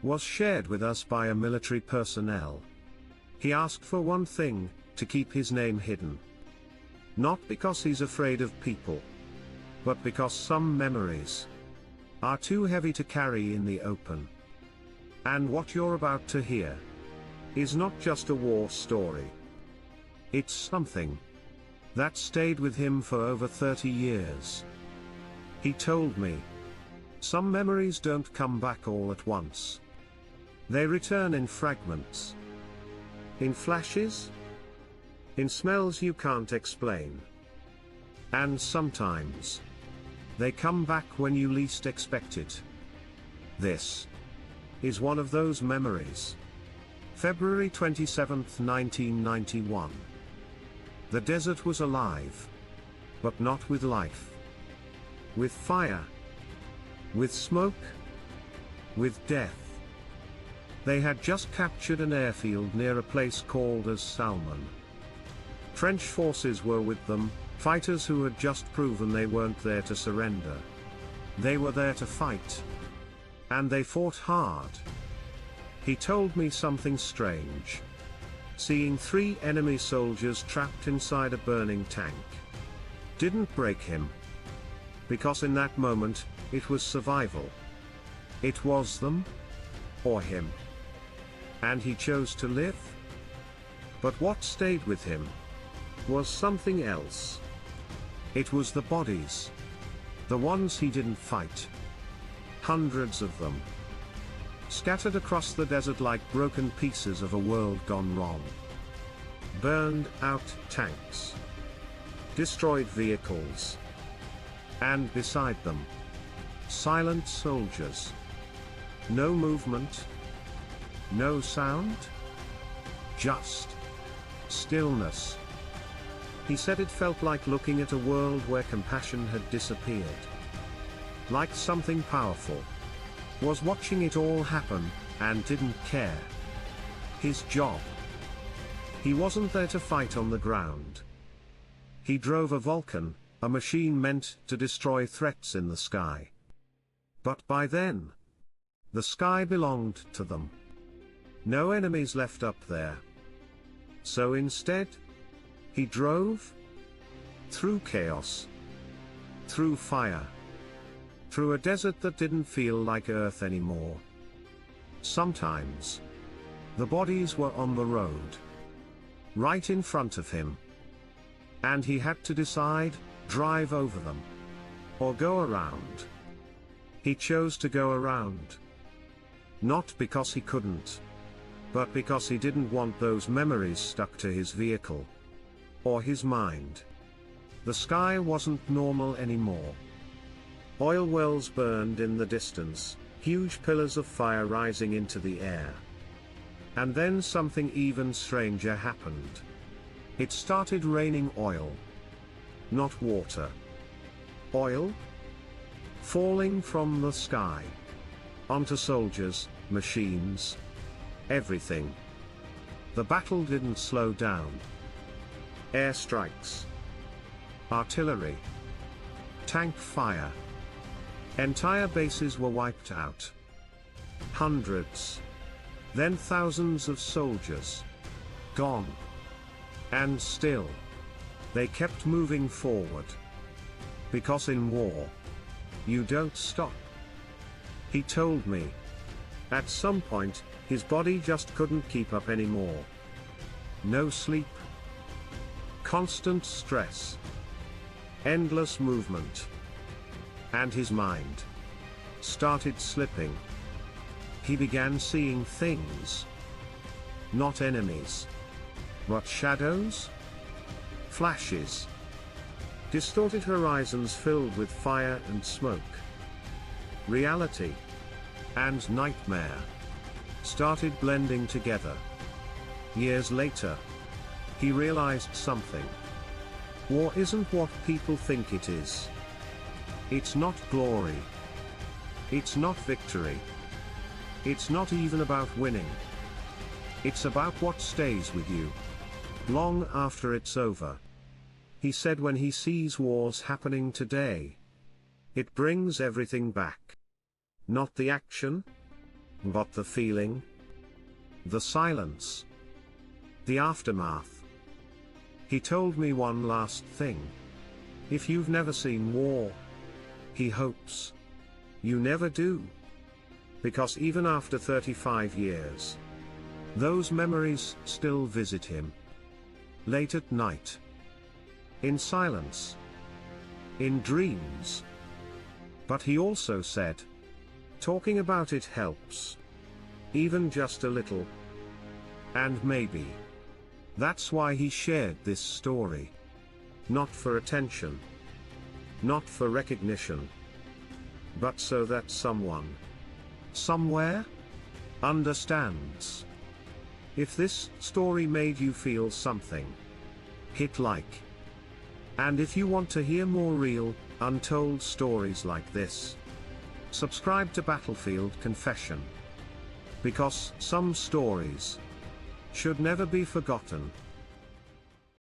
was shared with us by a military personnel. He asked for one thing, to keep his name hidden. Not because he's afraid of people, but because some memories are too heavy to carry in the open. And what you're about to hear is not just a war story. It's something that stayed with him for over 30 years. He told me, some memories don't come back all at once. They return in fragments, in flashes, in smells you can't explain. And sometimes they come back when you least expect it. This is one of those memories. February 27, 1991. The desert was alive, but not with life. With fire, with smoke, with death. They had just captured an airfield near a place called as Salmon. French forces were with them, fighters who had just proven they weren't there to surrender. They were there to fight. And they fought hard. He told me something strange. Seeing 3 enemy soldiers trapped inside a burning tank didn't break him. Because in that moment, it was survival. It was them, or him. And he chose to live. But what stayed with him was something else. It was the bodies. The ones he didn't fight. Hundreds of them. Scattered across the desert like broken pieces of a world gone wrong. Burned out tanks. Destroyed vehicles. And beside them, silent soldiers. No movement. No sound. Just stillness. He said it felt like looking at a world where compassion had disappeared. Like something powerful was watching it all happen, and didn't care. His job. He wasn't there to fight on the ground. He drove a Vulcan, a machine meant to destroy threats in the sky. But by then, the sky belonged to them. No enemies left up there. So instead, he drove through chaos, through fire, through a desert that didn't feel like Earth anymore. Sometimes, the bodies were on the road, right in front of him. And he had to decide, drive over them, or go around. He chose to go around. Not because he couldn't, but because he didn't want those memories stuck to his vehicle, or his mind. The sky wasn't normal anymore. Oil wells burned in the distance, huge pillars of fire rising into the air. And then something even stranger happened. It started raining oil. Not water. Oil? Falling from the sky. Onto soldiers, machines. Everything. The battle didn't slow down. Airstrikes. Artillery. Tank fire. Entire bases were wiped out. Hundreds. Then thousands of soldiers. Gone. And still, they kept moving forward. Because in war, you don't stop. He told me. At some point, his body just couldn't keep up anymore. No sleep. Constant stress. Endless movement. And his mind started slipping. He began seeing things. Not enemies. But shadows? Flashes. Distorted horizons filled with fire and smoke. Reality and nightmare started blending together. Years later, he realized something. War isn't what people think it is. It's not glory. It's not victory. It's not even about winning. It's about what stays with you long after it's over. He said when he sees wars happening today, it brings everything back. Not the action, But the feeling? The silence? The aftermath? He told me one last thing. If you've never seen war, he hopes you never do. Because even after 35 years, those memories still visit him. Late at night. In silence. In dreams. But he also said, talking about it helps. Even just a little. And maybe that's why he shared this story. Not for attention. Not for recognition. But so that someone, somewhere, understands. If this story made you feel something, hit like. And if you want to hear more real, untold stories like this, subscribe to Battlefield Confession. Because some stories should never be forgotten.